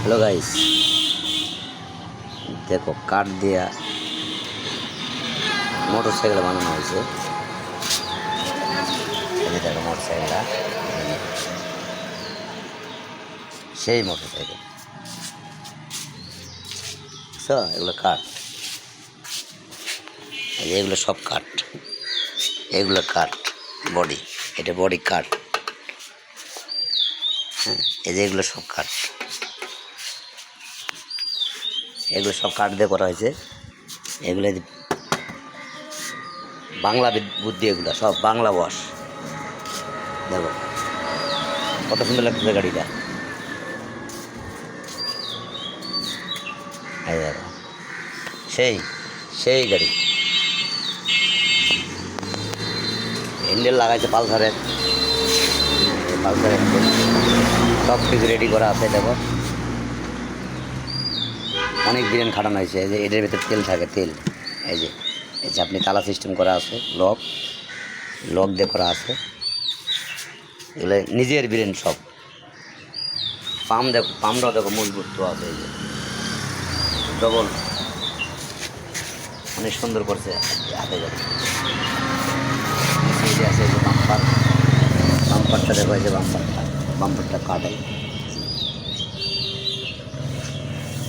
Hello guys, দেখো কাঠ দিয়া মোটর সাইকেল বানানো হয়েছে। এই দেখো মোটর সাইকেলটা, সেই মোটর সাইকেল। এগুলো কাঠ, এগুলো সব কাঠ, এগুলো কাঠ বডি, এটা বডি কাঠ। হ্যাঁ, এই যে এগুলো সব কাঠ, এগুলো সব কাঠ দিয়ে করা হয়েছে। এগুলো বাংলা বুদ্ধি, এগুলো সব বাংলা বস। দেখো কত সুন্দর লাগতেছে গাড়িটা। এই দেখো সেই সেই গাড়ি, হ্যান্ডেল লাগাইছে পালসারের। সব কিছু রেডি করা আছে। দেখো অনেক ব্রেন খাটানো হয়েছে। এই যে এটার ভিতরে তেল থাকে, তেল। এই যে আপনি তালা সিস্টেম করা আছে, লক দিয়ে করা আছে। এগুলো নিজের ব্রেন সব। দেখো পামটাও দেখো মজবুত তো আছে। এই যে ডবল, অনেক সুন্দর করছে হাতে গাড়ি। আছে যে বাম্পারটা দেখো, এই যে বাম্পারটা কাটাই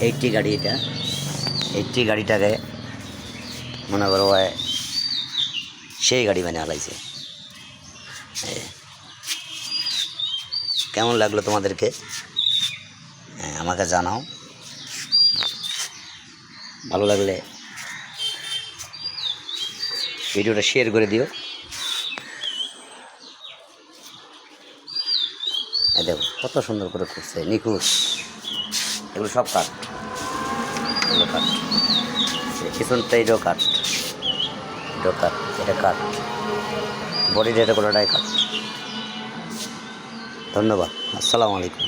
80 গাড়ি। এটা 80 গাড়িটাকে মনে করো সেই গাড়ি মানে আলাইছে। কেমন লাগলো তোমাদেরকে আমাকে জানাও। ভালো লাগলে ভিডিওটা শেয়ার করে দিও। দেখো কত সুন্দর করে করছে, নিখুঁত। এগুলো সব কাঠ, এগুলো কাঠ। পিছনটা এটাও কাঠ, এটা কাঠ। বডির এটা কোনোটাই কাঠ। ধন্যবাদ, আসসালামু আলাইকুম।